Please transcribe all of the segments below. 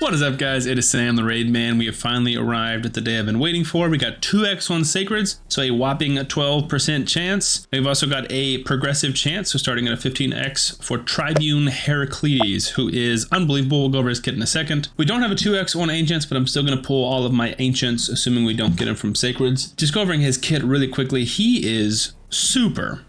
What is up, guys? It is Sam, the Raid Man. We have finally arrived at the day I've been waiting for. We got 2x on Sacreds, so a whopping 12% chance. We've also got a progressive chance, so starting at a 15x for Tribune Herakletes, who is unbelievable. We'll go over his kit in a second. We don't have a 2x on Ancients, but I'm still going to pull all of my Ancients, assuming we don't get him from Sacreds. Just covering his kit really quickly, he is super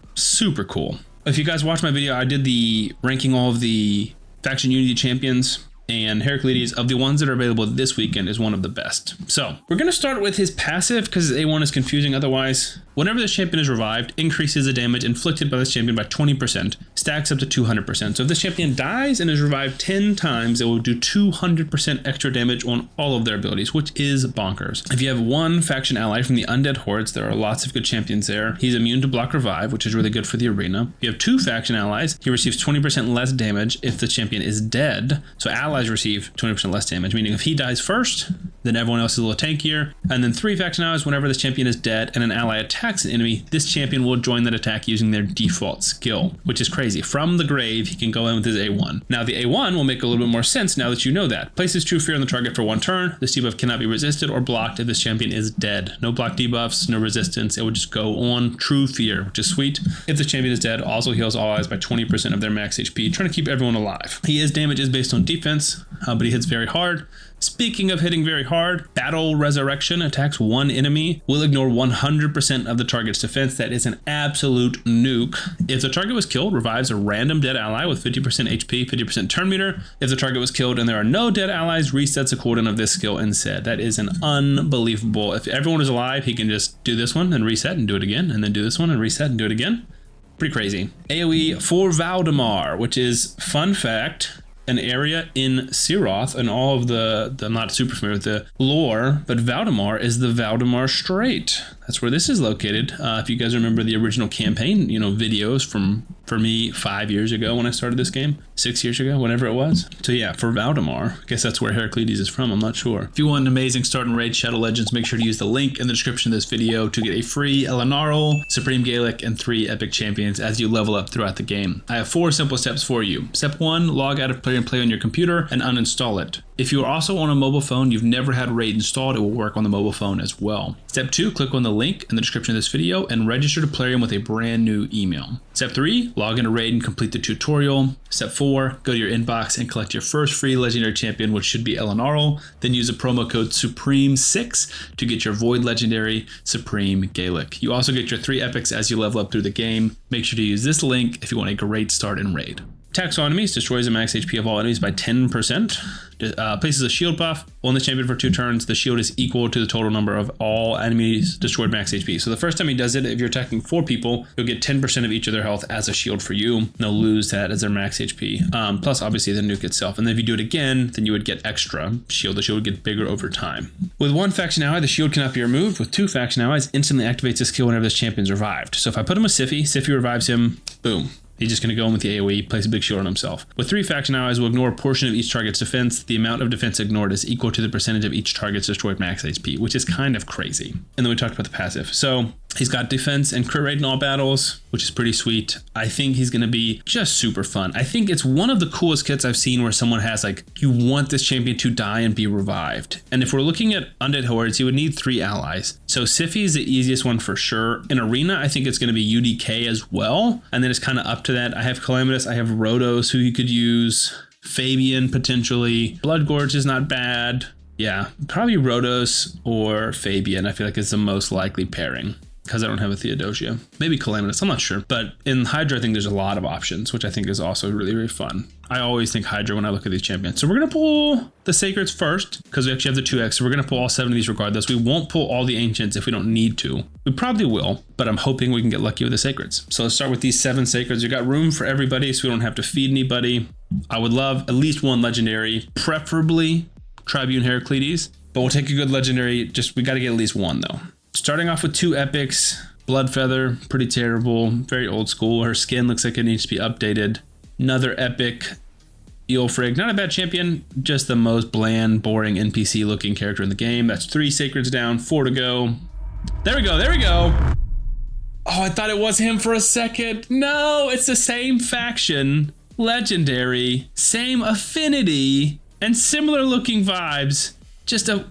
cool. If you guys watched my video, I did the ranking all of the faction unity champions, and Heracletes, of the ones that are available this weekend, is one of the best. So we're going to start with his passive because A1 is confusing otherwise. Whenever this champion is revived, increases the damage inflicted by this champion by 20%, stacks up to 200%. So if this champion dies and is revived 10 times, it will do 200% extra damage on all of their abilities, which is bonkers. If you have one faction ally from the Undead Hordes, there are lots of good champions there. He's immune to block revive, which is really good for the arena. If you have two faction allies, he receives 20% less damage if the champion is dead. So allies receive 20% less damage, meaning if he dies first, then everyone else is a little tankier. And then three faction allies, whenever this champion is dead and an ally attacks an enemy, this champion will join that attack using their default skill, which is crazy. From the grave, he can go in with his A1. Now the A1 will make a little bit more sense now that you know that. Places True Fear on the target for one turn. This debuff cannot be resisted or blocked if this champion is dead. No block debuffs, no resistance. It will just go on True Fear, which is sweet. If the champion is dead, also heals all allies by 20% of their max HP, trying to keep everyone alive. His damage is based on defense, but he hits very hard. Speaking of hitting very hard, Battle Resurrection attacks one enemy, will ignore 100% of the target's defense. That is an absolute nuke. If the target was killed, revives a random dead ally with 50% HP, 50% turn meter. If the target was killed and there are no dead allies, resets a cooldown of this skill instead. That is an unbelievable. If everyone is alive, he can just do this one and reset and do it again, and then do this one and reset and do it again. Pretty crazy. AoE for Valdemar, which is, fun fact, an area in Siroth and all of I'm not super familiar with the lore, but Valdemar is the Valdemar Strait. That's where this is located. If you guys remember the original campaign, videos for me 5 years ago when I started this game, 6 years ago, whatever it was. So yeah, for Valdemar, I guess that's where Heracletes is from. I'm not sure. If you want an amazing start in Raid Shadow Legends, make sure to use the link in the description of this video to get a free Elenarl, Supreme Gaelic, and 3 epic champions as you level up throughout the game. I have 4 simple steps for you. Step 1, log out of Play and Play on your computer and uninstall it. If you are also on a mobile phone, you've never had Raid installed, it will work on the mobile phone as well. Step 2, click on the link in the description of this video and register to Plarium with a brand new email. Step 3, log into Raid and complete the tutorial. Step 4, go to your inbox and collect your first free legendary champion, which should be Elenarl. Then use the promo code Supreme6 to get your Void Legendary Supreme Gaelic. You also get your 3 epics as you level up through the game. Make sure to use this link if you want a great start in Raid. Attacks on enemies, destroys the max HP of all enemies by 10%. Places a shield buff on the champion for 2 turns. The shield is equal to the total number of all enemies destroyed max HP. So the first time he does it, if you're attacking 4 people, you'll get 10% of each of their health as a shield for you. And they'll lose that as their max HP. Plus, obviously, the nuke itself. And then if you do it again, then you would get extra shield. The shield would get bigger over time. With 1 faction ally, the shield cannot be removed. With 2 faction allies, instantly activates the skill whenever this champion's revived. So if I put him with Siphi revives him, boom. He's just going to go in with the AoE, place a big shield on himself. With 3 faction allies, we'll ignore a portion of each target's defense. The amount of defense ignored is equal to the percentage of each target's destroyed max HP, which is kind of crazy. And then we talked about the passive. So he's got defense and crit rate in all battles, which is pretty sweet. I think he's going to be just super fun. I think it's one of the coolest kits I've seen where someone has you want this champion to die and be revived. And if we're looking at Undead Hordes, you would need 3 allies. So Siphi is the easiest one for sure. In Arena, I think it's going to be UDK as well. And then it's kind of up to that. I have Calamitous, I have Rhodos, who you could use. Fabian, potentially. Bloodgorge is not bad. Yeah, probably Rhodos or Fabian. I feel like it's the most likely pairing, because I don't have a Theodosia. Maybe Calamitous, I'm not sure. But in Hydra, I think there's a lot of options, which I think is also really, really fun. I always think Hydra when I look at these champions. So we're going to pull the Sacreds first, because we actually have the 2x. So we're going to pull all 7 of these regardless. We won't pull all the Ancients if we don't need to. We probably will, but I'm hoping we can get lucky with the Sacreds. So let's start with these 7 Sacreds. You got room for everybody, so we don't have to feed anybody. I would love at least 1 legendary, preferably Tribune Herakletes. But we'll take a good legendary. We got to get at least 1 though. Starting off with 2 epics. Bloodfeather, pretty terrible, very old school. Her skin looks like it needs to be updated. Another epic, Eolfrig, not a bad champion, just the most bland, boring NPC looking character in the game. That's 3 Sacreds down, 4 to go. There we go, there we go. Oh, I thought it was him for a second. No, it's the same faction, legendary, same affinity, And similar looking vibes. Just a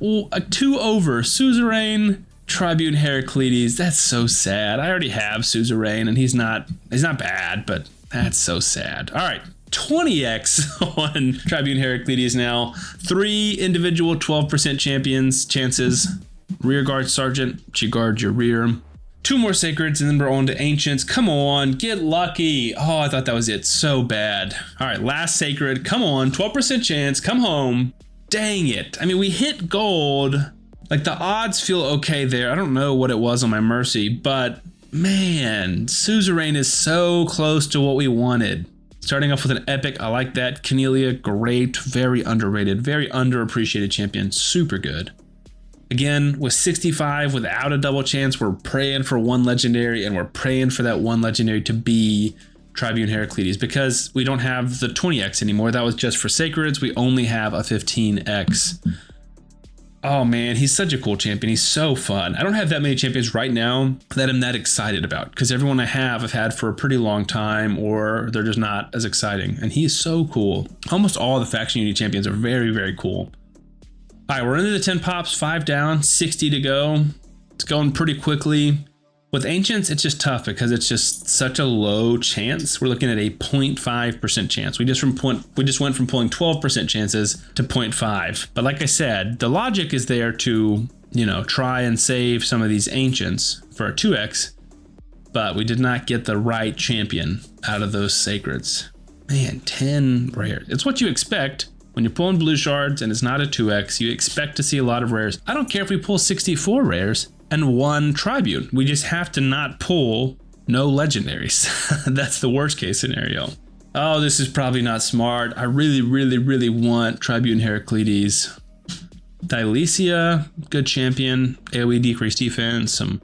2 over Suzerain, Tribune Herakletes. That's so sad. I already have Suzerain and he's not bad, but that's so sad. All right, 20x on Tribune Herakletes now. 3 individual 12% champions chances. Rear guard sergeant, she guards your rear. 2 more sacreds and then we're on to ancients. Come on, get lucky. Oh, I thought that was it. So bad. All right, last sacred. Come on, 12% chance. Come home. Dang it. I mean, we hit gold. Like, the odds feel okay there. I don't know what it was on my Mercy, but man, Suzerain is so close to what we wanted. Starting off with an epic, I like that. Cornelia, great, very underrated, very underappreciated champion, super good. Again, with 65 without a double chance, we're praying for 1 legendary, and we're praying for that 1 legendary to be Tribune Herakletes, because we don't have the 20x anymore. That was just for sacreds. We only have a 15x. Oh man, he's such a cool champion. He's so fun. I don't have that many champions right now that I'm that excited about, because everyone I have I've had for a pretty long time, or they're just not as exciting. And he's so cool. Almost all the faction unity champions are very, very cool. All right, we're into the 10 pops, 5 down, 60 to go. It's going pretty quickly. With ancients, it's just tough because it's just such a low chance. We're looking at a 0.5% chance. We just went from pulling 12% chances to 0.5. But like I said, the logic is there to, you know, try and save some of these ancients for a 2x, but we did not get the right champion out of those sacreds. Man, 10 rares. It's what you expect. When you're pulling blue shards and it's not a 2x, you expect to see a lot of rares. I don't care if we pull 64 rares and 1 tribune. We just have to not pull no legendaries. That's the worst case scenario. Oh, this is probably not smart. I really, really, really want Tribune Herakletes. Dilesia, good champion. AoE decreased defense, some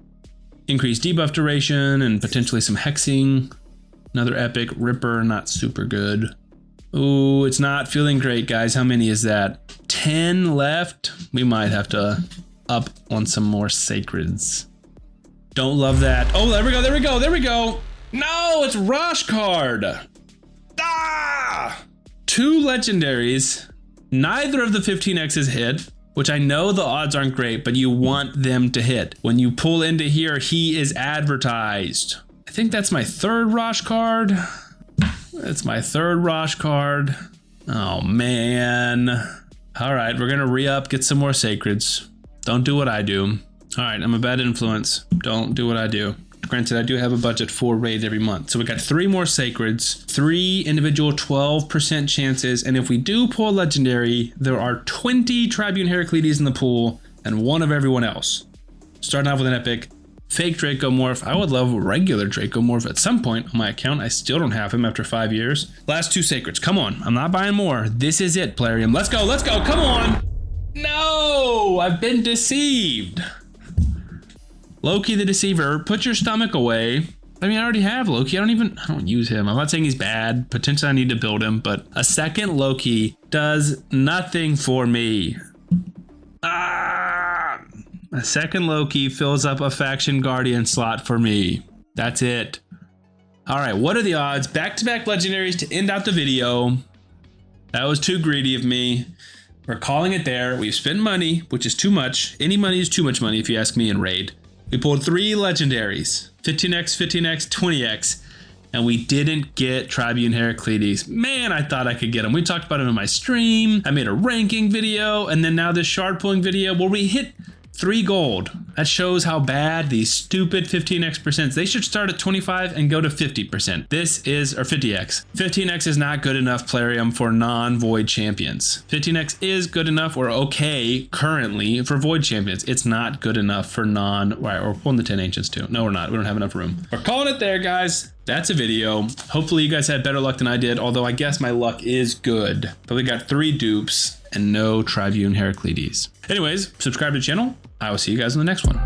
increased debuff duration, and potentially some hexing. Another epic. Ripper, not super good. Ooh, it's not feeling great, guys. How many is that? 10 left. We might have to up on some more sacreds. Don't love that. Oh, there we go, there we go, there we go. No, it's Rosh card. Ah! 2 legendaries. Neither of the 15x's hit, which I know the odds aren't great, but you want them to hit. When you pull into here, he is advertised. I think that's my 3rd Rosh card. That's my 3rd Rosh card. Oh man. All right, we're gonna re-up, get some more sacreds. Don't do what I do. All right, I'm a bad influence. Don't do what I do. Granted, I do have a budget for raid every month. So we got 3 more sacreds, 3 individual 12% chances. And if we do pull legendary, there are 20 Tribune Herakletes in the pool and 1 of everyone else. Starting off with an epic. Fake Dracomorph. I would love regular Dracomorph at some point on my account. I still don't have him after 5 years. Last 2 sacreds. Come on. I'm not buying more. This is it, Plarium. Let's go. Let's go. Come on. No, I've been deceived. Loki the Deceiver. Put your stomach away. I mean, I already have Loki. I don't use him. I'm not saying he's bad. Potentially I need to build him, but a second Loki does nothing for me. Ah! A second Loki fills up a faction guardian slot for me. That's it. All right, what are the odds? Back-to-back legendaries to end out the video. That was too greedy of me. We're calling it there. We've spent money, which is too much. Any money is too much money if you ask me in raid. We pulled 3 legendaries, 15x, 15x, 20x, and we didn't get Tribune Herakletes. Man, I thought I could get them. We talked about them in my stream. I made a ranking video, and then now this shard pulling video where we hit 3 gold. That shows how bad these stupid 15x%. They should start at 25 and go to 50%. This is, or 50x. 15x is not good enough Plarium for non-void champions. 15x is good enough or okay currently for void champions. It's not good enough for right, we're pulling the 10 ancients too. No, we're not. We don't have enough room. We're calling it there, guys. That's a video. Hopefully you guys had better luck than I did, although I guess my luck is good. But we got 3 dupes and no Tribune Herakletes. Anyways, subscribe to the channel. I will see you guys in the next one.